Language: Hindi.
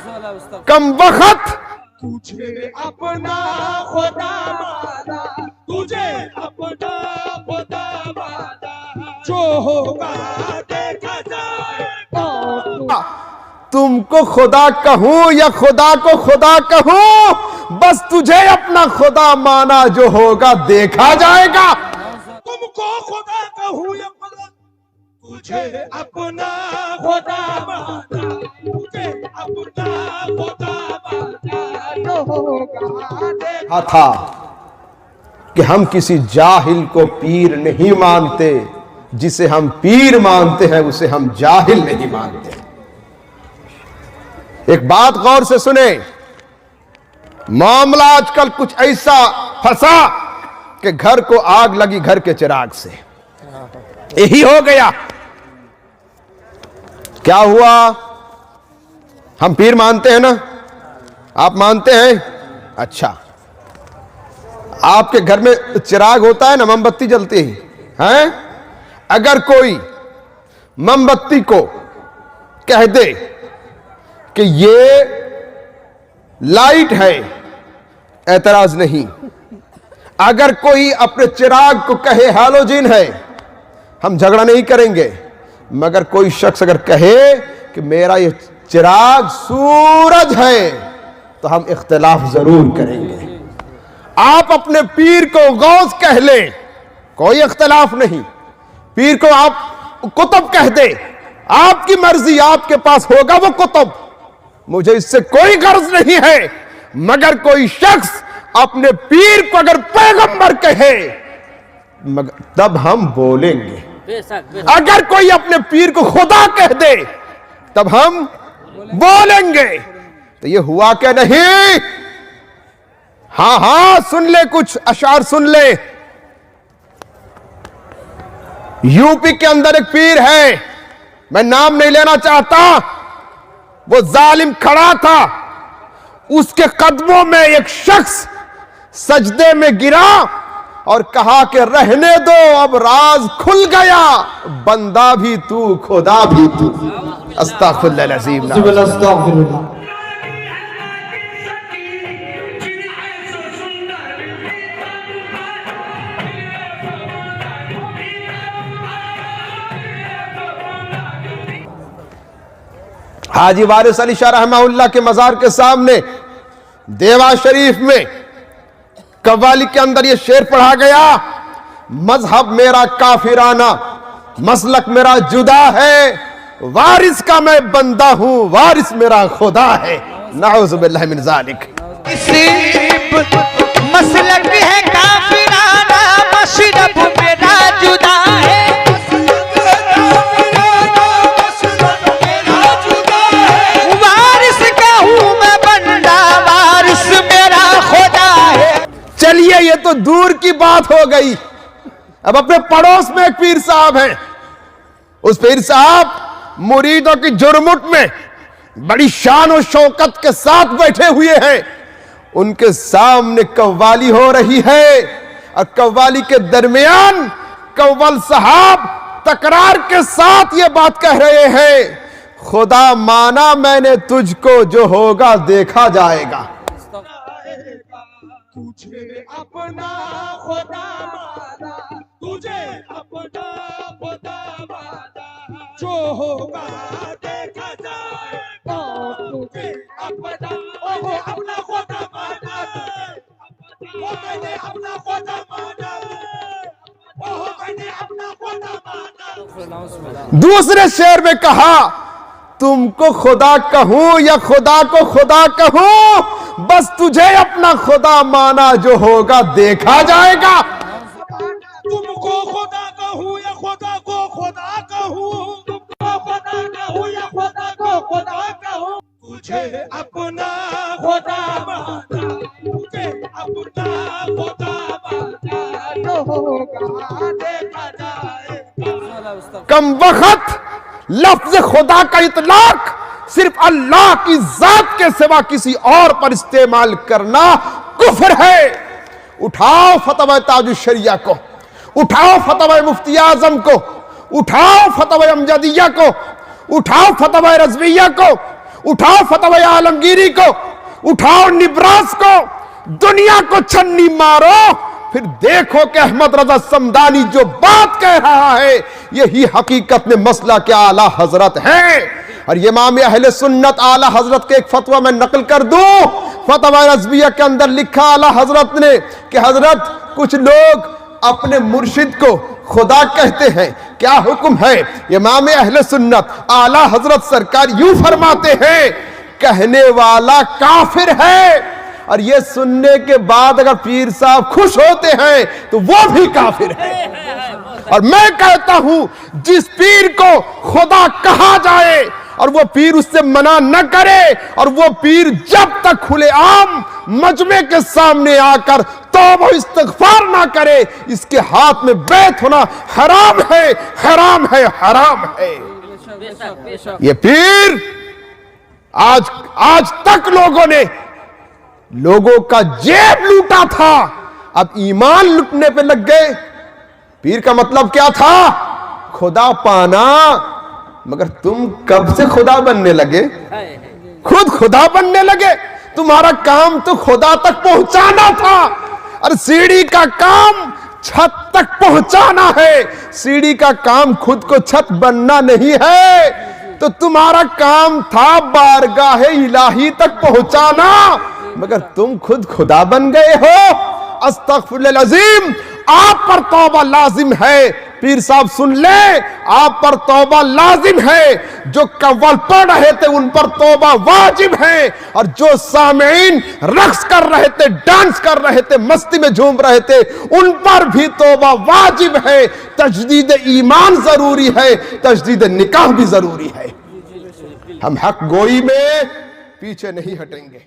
कम वक्त तुझे अपना खुदा माना, तुझे अपना खुदा माना, जो होगा देखा जाएगा। तुमको खुदा कहूं या खुदा को खुदा कहूं, बस तुझे अपना खुदा माना, जो होगा देखा जाएगा। तुमको खुदा कहूं या खुदा, तुझे अपना खुदा माना, तुझे अपना खुदा माना, जो होगा देखा। था कि हम किसी जाहिल को पीर नहीं मानते, जिसे हम पीर मानते हैं उसे हम जाहिल नहीं मानते। एक बात गौर से सुने, मामला आजकल कुछ ऐसा फंसा कि घर को आग लगी घर के चिराग से, यही हो गया। क्या हुआ? हम पीर मानते हैं ना, आप मानते हैं? अच्छा, आपके घर में चिराग होता है ना, मोमबत्ती जलती है। अगर कोई मोमबत्ती को कह दे कि ये लाइट है, एतराज नहीं। अगर कोई अपने चिराग को कहे हैलोजन है, हम झगड़ा नहीं करेंगे। मगर कोई शख्स अगर कहे कि मेरा ये चिराग सूरज है, तो हम इख्तिलाफ जरूर करेंगे। आप अपने पीर को गौस कह ले, कोई इख्तिलाफ नहीं। पीर को आप कुतुब कह दे, आपकी मर्जी, आपके पास होगा वो कुतुब, मुझे इससे कोई गर्ज नहीं है। मगर कोई शख्स अपने पीर को अगर पैगंबर कहे, तब हम बोलेंगे। अगर कोई अपने पीर को खुदा कह दे, तब हम बोलेंगे। तो ये हुआ क्या नहीं? हाँ हाँ, सुन ले, कुछ अशार सुन ले। यूपी के अंदर एक पीर है, मैं नाम नहीं लेना चाहता, वो जालिम खड़ा था, उसके कदमों में एक शख्स सजदे में गिरा और कहा कि रहने दो, अब राज खुल गया, बंदा भी तू खुदा भी तू। अस्तगफिरुल्लाह अज़ीम। हाजी वारिस अली शाह रहमहुल्लाह के मजार के सामने देवा शरीफ में कव्वाली के अंदर यह शेर पढ़ा गया, मजहब मेरा काफिराना, मसलक मेरा जुदा है, वारिस का मैं बंदा हूं, वारिस मेरा खुदा है। नाउज़ु बिल्लाहि मिन ज़ालिक। मसलक है काफिराना, मशरब मेरा जुदा है, वारिस का हूं मैं बंदा, वारिस मेरा खुदा है। चलिए, ये तो दूर की बात हो गई। अब अपने पड़ोस में एक पीर साहब हैं, उस पीर साहब मुरीदों की जुरमुट में बड़ी शान और शौकत के साथ बैठे हुए हैं। उनके सामने कव्वाली हो रही है और कव्वाली के दरमियान कव्वल साहब तकरार के साथ ये बात कह रहे हैं, खुदा माना मैंने तुझको, जो होगा देखा जाएगा। तुझे अपना खुदा माना, तुझे अपना खुदा माना, जो होगा देखा जाएगा। तुझे अपना खुदा माना, वो मैंने अपना खुदा माना, वो मैंने अपना खुदा माना। दूसरे शेर में कहा, तुमको खुदा कहूं या खुदा को खुदा कहूं, बस तुझे अपना खुदा माना, जो होगा देखा जाएगा। तुमको खुदा कहूं या खुदा को खुदा कहूं, तुमको खुदा कहूं या खुदा को खुदा कहूं, तुझे अपना खुदा माना, तुझे अपना खुदा माना, जो होगा देखा जाएगा। कम वक्त लफ्ज खुदा का इतलाक सिर्फ अल्लाह की जात के सिवा किसी और पर इस्तेमाल करना कुफ्र है। उठाओ फतवा ताजुश शरिया को, उठाओ फतवा मुफ्ती आजम को, उठाओ फतवा अमजदिया को, उठाओ फतवा रज़विया को, उठाओ फतवा आलमगीरी को, उठाओ निब्रास को, दुनिया को छन्नी मारो, फिर देखो कि अहमद रजा समदानी जो बात कह रहा है यही हकीकत में मसला के आला हजरत है। और ये इमाम अहले सुन्नत आला हजरत के एक फतवा में नकल कर दूं, फतवा रज़विया के अंदर लिखा आला हजरत ने कि हजरत कुछ लोग अपने मुर्शिद को खुदा कहते हैं, क्या हुक्म है? इमाम अहले सुन्नत आला हजरत सरकार यूं फरमाते हैं, कहने वाला काफिर है। और ये सुनने के बाद अगर पीर साहब खुश होते हैं तो वो भी काफिर है। और मैं कहता हूं जिस पीर को खुदा कहा जाए और वो पीर उससे मना न करे, और वो पीर जब तक खुलेआम मजमे के सामने आकर तौबा इस्तिग़फ़ार ना करे, इसके हाथ में बैत होना हराम है, हराम है, हराम है। ये पीर आज तक लोगों का जेब लूटा था, अब ईमान लूटने पे लग गए। पीर का मतलब क्या था? खुदा पाना। मगर तुम कब से खुदा बनने लगे? खुद खुदा बनने लगे। तुम्हारा काम तो खुदा तक पहुंचाना था। और सीढ़ी का काम छत तक पहुंचाना है, सीढ़ी का काम खुद को छत बनना नहीं है। तो तुम्हारा काम था बारगाह इलाही तक पहुंचाना, मगर तुम खुद खुदा बन गए हो। अस्तगफिरुल्लाह अज़ीम, आप पर तौबा लाजिम है। पीर साहब सुन ले, आप पर तौबा लाजिम है। जो कव्वल पढ़ रहे थे उन पर तौबा वाजिब है, और जो सामीन रक्स कर रहे थे, डांस कर रहे थे, मस्ती में झूम रहे थे, उन पर भी तौबा वाजिब है। तजदीद ईमान जरूरी है, तजदीद निकाह भी जरूरी है। हम हक गोई में पीछे नहीं हटेंगे।